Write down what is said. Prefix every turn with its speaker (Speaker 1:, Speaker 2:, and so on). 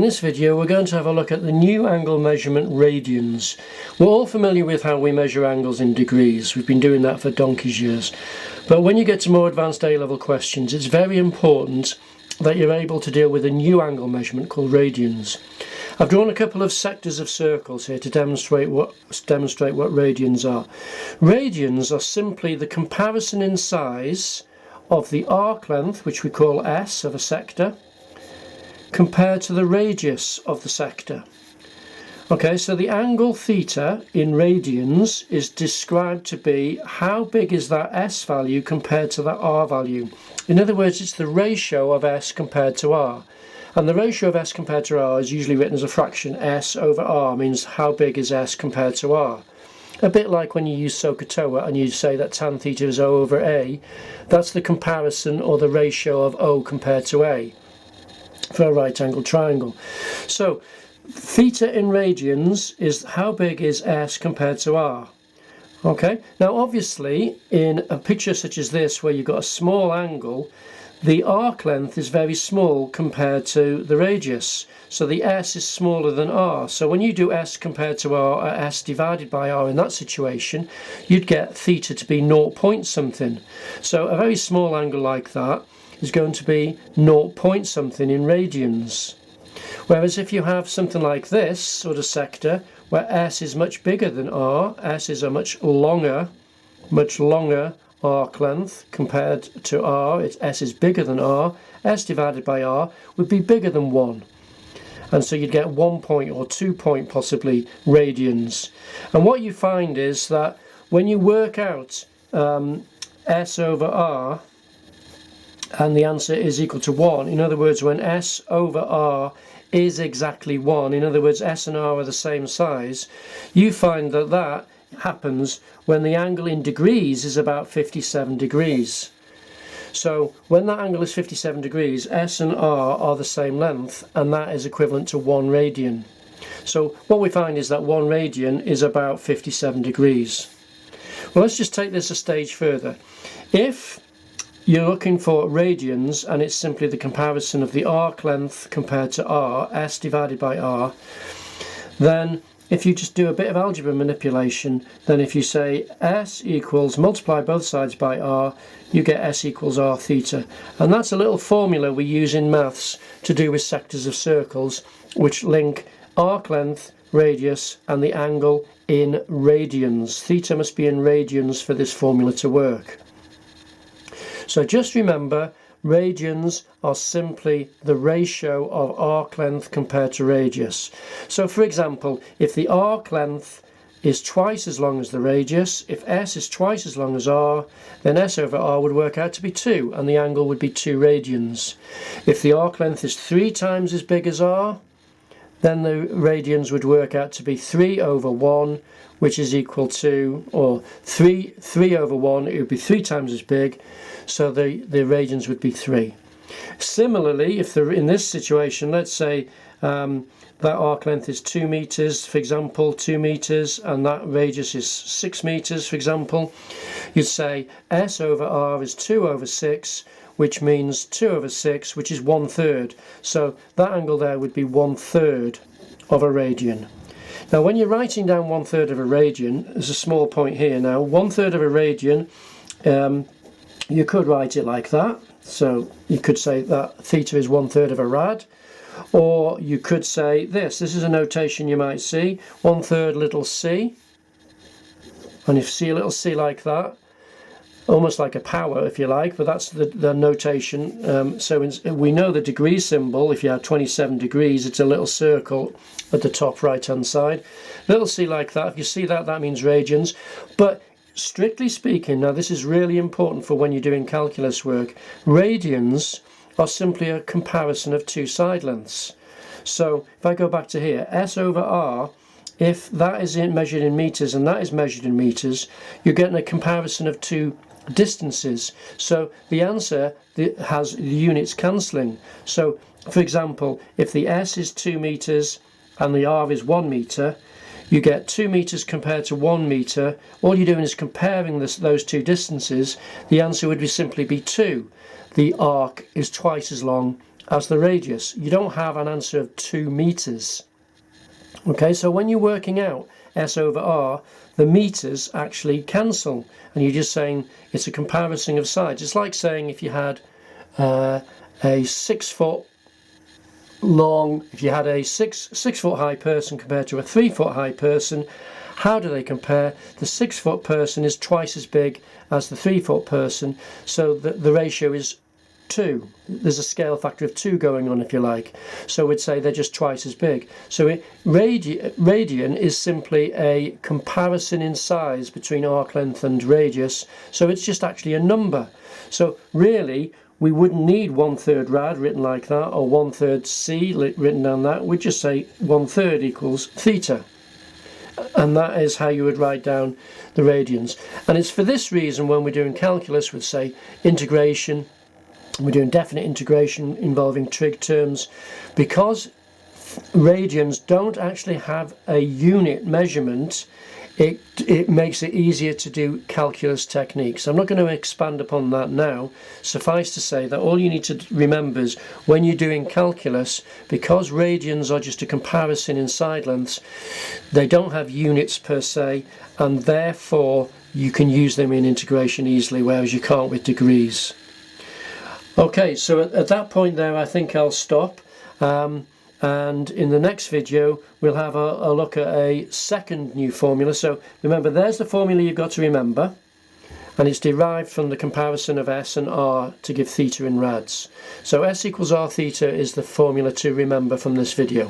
Speaker 1: In this video we're going to have a look at the new angle measurement radians. We're all familiar with how we measure angles in degrees. We've been doing that for donkey's years. But when you get to more advanced A-level questions, it's very important that you're able to deal with a new angle measurement called radians. I've drawn a couple of sectors of circles here to demonstrate what radians are. Radians are simply the comparison in size of the arc length, which we call S of a sector, compared to the radius of the sector. Okay, so the angle theta in radians is described to be how big is that S value compared to that R value. In other words, it's the ratio of S compared to R. And the ratio of S compared to R is usually written as a fraction. S over R means how big is S compared to R. A bit like when you use SOHCAHTOA and you say that tan theta is O over A. That's the comparison or the ratio of O compared to A for a right angled triangle. So theta in radians is how big is S compared to R. Okay, now obviously in a picture such as this where you've got a small angle, the arc length is very small compared to the radius, so the S is smaller than R. So when you do S compared to R, or S divided by R in that situation, you'd get theta to be 0 point something. So a very small angle like that is going to be 0 point something in radians. Whereas if you have something like this sort of sector where S is much bigger than R, S is a much longer arc length compared to R, S is bigger than R, S divided by R would be bigger than 1. And so you'd get 1 point or 2 point possibly radians. And what you find is that when you work out S over R, and the answer is equal to 1. In other words, when S over R is exactly 1, in other words, S and R are the same size, you find that that happens when the angle in degrees is about 57 degrees. So when that angle is 57 degrees, S and R are the same length, and that is equivalent to 1 radian. So what we find is that 1 radian is about 57 degrees. Well, let's just take this a stage further. If you're looking for radians and it's simply the comparison of the arc length compared to R, S divided by R, then if you just do a bit of algebra manipulation, then if you say S equals multiply both sides by R, you get S equals R theta. And that's a little formula we use in maths to do with sectors of circles, which link arc length, radius and the angle in radians. Theta must be in radians for this formula to work. So just remember, radians are simply the ratio of arc length compared to radius. So for example, if the arc length is twice as long as the radius, if S is twice as long as R, then S over R would work out to be 2, and the angle would be 2 radians. If the arc length is 3 times as big as R, then the radians would work out to be 3 over 1, which is equal to, or 3 over 1, it would be 3 times as big, so the radians would be 3. Similarly, if in this situation, let's say that arc length is 2 meters, for example, 2 meters, and that radius is 6 meters, for example, you'd say S over R is 2 over 6, which means 2 over 6, which is 1/3. So that angle there would be 1/3 of a radian. Now when you're writing down 1/3 of a radian, there's a small point here now, 1/3 of a radian, you could write it like that. So you could say that theta is 1/3 of a rad, or you could say this is a notation you might see, 1/3 little c, and if you see a little c like that, almost like a power if you like, but that's the notation. So we know the degree symbol. If you have 27 degrees, it's a little circle at the top right hand side, little c like that. If you see that, that means radians. But strictly speaking, now this is really important for when you're doing calculus work, radians are simply a comparison of 2 side lengths. So if I go back to here, S over R, if that is measured in meters and that is measured in meters, you're getting a comparison of 2 distances. So the answer has the units cancelling. So for example, if the S is 2 meters and the R is 1 meter, you get 2 meters compared to 1 meter. All you're doing is comparing those 2 distances. The answer would simply be 2. The arc is twice as long as the radius. You don't have an answer of 2 meters. Okay, so when you're working out S over R, the meters actually cancel, and you're just saying it's a comparison of sides. It's like saying if you had a 6 foot long, if you had a 6 foot high person compared to a 3 foot high person, how do they compare? The 6 foot person is twice as big as the 3 foot person, so the ratio is 2. There's a scale factor of 2 going on, if you like. So we'd say they're just twice as big. So radian is simply a comparison in size between arc length and radius. So it's just actually a number. So really, we wouldn't need 1/3 rad written like that, or 1/3 c written down that. We'd just say 1/3 equals theta. And that is how you would write down the radians. And it's for this reason when we're doing calculus, we'd say integration, we're doing definite integration involving trig terms, because radians don't actually have a unit measurement. It makes it easier to do calculus techniques. I'm not going to expand upon that now. Suffice to say that all you need to remember is when you're doing calculus, because radians are just a comparison in side lengths, they don't have units per se, and therefore you can use them in integration easily, whereas you can't with degrees. Okay, so at that point there I think I'll stop. And in the next video we'll have a look at a second new formula. So remember, there's the formula you've got to remember, and it's derived from the comparison of S and R to give theta in rads. So S equals R theta is the formula to remember from this video.